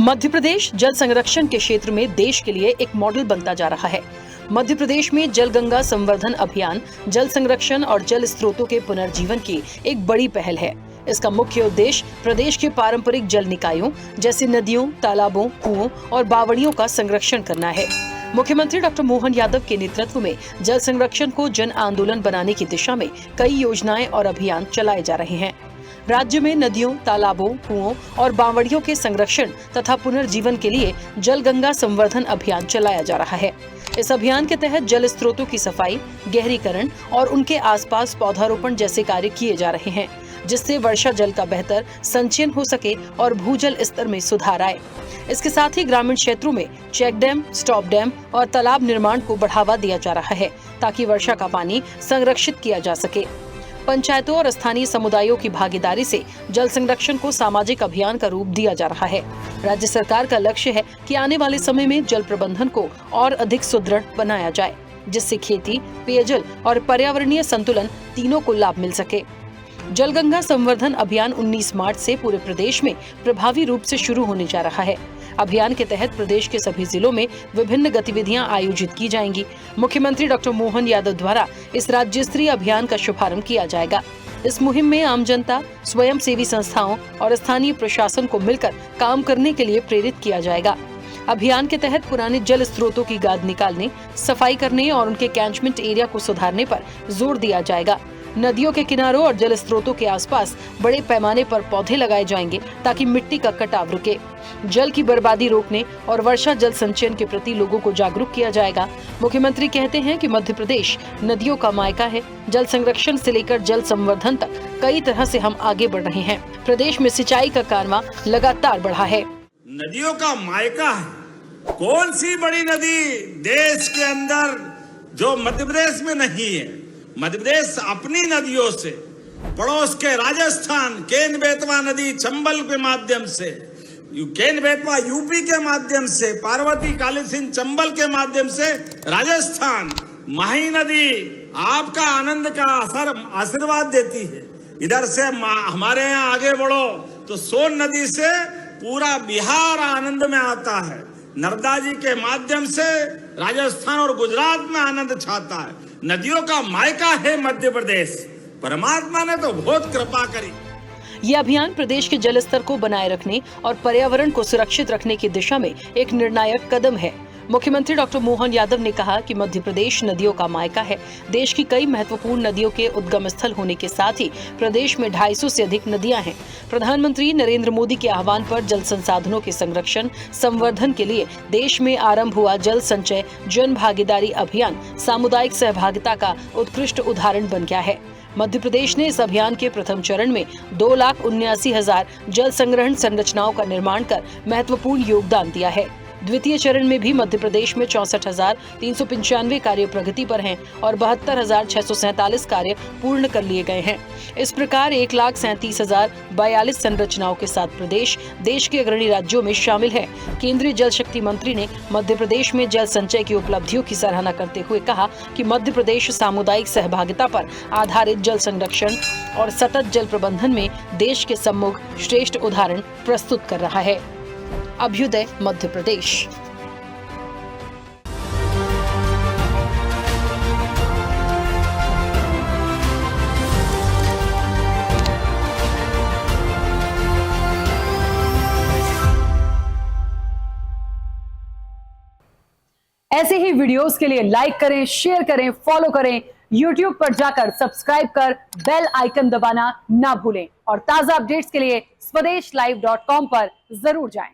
मध्य प्रदेश जल संरक्षण के क्षेत्र में देश के लिए एक मॉडल बनता जा रहा है। मध्य प्रदेश में जल गंगा संवर्धन अभियान जल संरक्षण और जल स्रोतों के पुनर्जीवन की एक बड़ी पहल है। इसका मुख्य उद्देश्य प्रदेश के पारंपरिक जल निकायों जैसे नदियों, तालाबों, कुओं और बावड़ियों का संरक्षण करना है। मुख्यमंत्री डॉक्टर मोहन यादव के नेतृत्व में जल संरक्षण को जन आंदोलन बनाने की दिशा में कई योजनाएं और अभियान चलाए जा रहे हैं। राज्य में नदियों, तालाबों, कुओं और बावड़ियों के संरक्षण तथा पुनर्जीवन के लिए जल गंगा संवर्धन अभियान चलाया जा रहा है। इस अभियान के तहत जल स्रोतों की सफाई, गहरीकरण और उनके आसपास पौधारोपण जैसे कार्य किए जा रहे हैं, जिससे वर्षा जल का बेहतर संचयन हो सके और भूजल स्तर में सुधार आए। इसके साथ ही ग्रामीण क्षेत्रों में चेक डैम, स्टॉप डैम और तालाब निर्माण को बढ़ावा दिया जा रहा है, ताकि वर्षा का पानी संरक्षित किया जा सके। पंचायतों और स्थानीय समुदायों की भागीदारी से जल संरक्षण को सामाजिक अभियान का रूप दिया जा रहा है। राज्य सरकार का लक्ष्य है कि आने वाले समय में जल प्रबंधन को और अधिक सुदृढ़ बनाया जाए, जिससे खेती, पेयजल और पर्यावरणीय संतुलन तीनों को लाभ मिल सके। जल गंगा संवर्धन अभियान 19 मार्च से पूरे प्रदेश में प्रभावी रूप से शुरू होने जा रहा है। अभियान के तहत प्रदेश के सभी जिलों में विभिन्न गतिविधियां आयोजित की जाएंगी। मुख्यमंत्री डॉक्टर मोहन यादव द्वारा इस राज्य स्तरीय अभियान का शुभारंभ किया जाएगा। इस मुहिम में आम जनता, स्वयं सेवी संस्थाओं और स्थानीय प्रशासन को मिलकर काम करने के लिए प्रेरित किया जाएगा। अभियान के तहत पुराने जल स्रोतों की गाद निकालने, सफाई करने और उनके कैचमेंट एरिया को सुधारने पर जोर दिया जाएगा। नदियों के किनारों और जल स्रोतों के आसपास बड़े पैमाने पर पौधे लगाए जाएंगे, ताकि मिट्टी का कटाव रुके। जल की बर्बादी रोकने और वर्षा जल संचयन के प्रति लोगों को जागरूक किया जाएगा। मुख्यमंत्री कहते हैं कि मध्य प्रदेश नदियों का मायका है। जल संरक्षण से लेकर जल संवर्धन तक कई तरह से हम आगे बढ़ रहे हैं। प्रदेश में सिंचाई का कारवां लगातार बढ़ा है। नदियों का मायका है। कौन सी बड़ी नदी देश के अंदर जो मध्य प्रदेश में नहीं है? मध्य प्रदेश अपनी नदियों से, पड़ोस के राजस्थान केन बेतवा नदी चंबल के माध्यम से, केन बेतवा यूपी के माध्यम से, पार्वती काली सिंह चंबल के माध्यम से राजस्थान, माही नदी आपका आनंद का आशीर्वाद देती है। इधर से हमारे यहाँ आगे बढ़ो तो सोन नदी से पूरा बिहार आनंद में आता है। नर्मदा जी के माध्यम से राजस्थान और गुजरात में आनंद छाता है। नदियों का मायका है मध्य प्रदेश। परमात्मा ने तो बहुत कृपा करी। ये अभियान प्रदेश के जल स्तर को बनाए रखने और पर्यावरण को सुरक्षित रखने की दिशा में एक निर्णायक कदम है। मुख्यमंत्री डॉक्टर मोहन यादव ने कहा कि मध्य प्रदेश नदियों का मायका है। देश की कई महत्वपूर्ण नदियों के उद्गम स्थल होने के साथ ही प्रदेश में 250 से अधिक नदियां हैं। प्रधानमंत्री नरेंद्र मोदी के आह्वान पर जल संसाधनों के संरक्षण, संवर्धन के लिए देश में आरंभ हुआ जल संचय जन भागीदारी अभियान सामुदायिक सहभागिता का उत्कृष्ट उदाहरण बन गया है। मध्य प्रदेश ने इस अभियान के प्रथम चरण में 2,79,000 जल संग्रहण संरचनाओं का निर्माण कर महत्वपूर्ण योगदान दिया है। द्वितीय चरण में भी मध्य प्रदेश में 64,395 कार्य प्रगति पर हैं और 72,647 कार्य पूर्ण कर लिए गए हैं। इस प्रकार 1,37,042 संरचनाओं के साथ प्रदेश देश के अग्रणी राज्यों में शामिल है। केंद्रीय जल शक्ति मंत्री ने मध्य प्रदेश में जल संचय की उपलब्धियों की सराहना करते हुए कहा कि मध्य प्रदेश सामुदायिक सहभागिता पर आधारित जल संरक्षण और सतत जल प्रबंधन में देश के सम्मुख श्रेष्ठ उदाहरण प्रस्तुत कर रहा है। अभ्युदय मध्य प्रदेश। ऐसे ही वीडियोस के लिए लाइक करें, शेयर करें, फॉलो करें। YouTube पर जाकर सब्सक्राइब कर बेल आइकन दबाना ना भूलें और ताजा अपडेट्स के लिए SwadeshLive.com पर जरूर जाएं।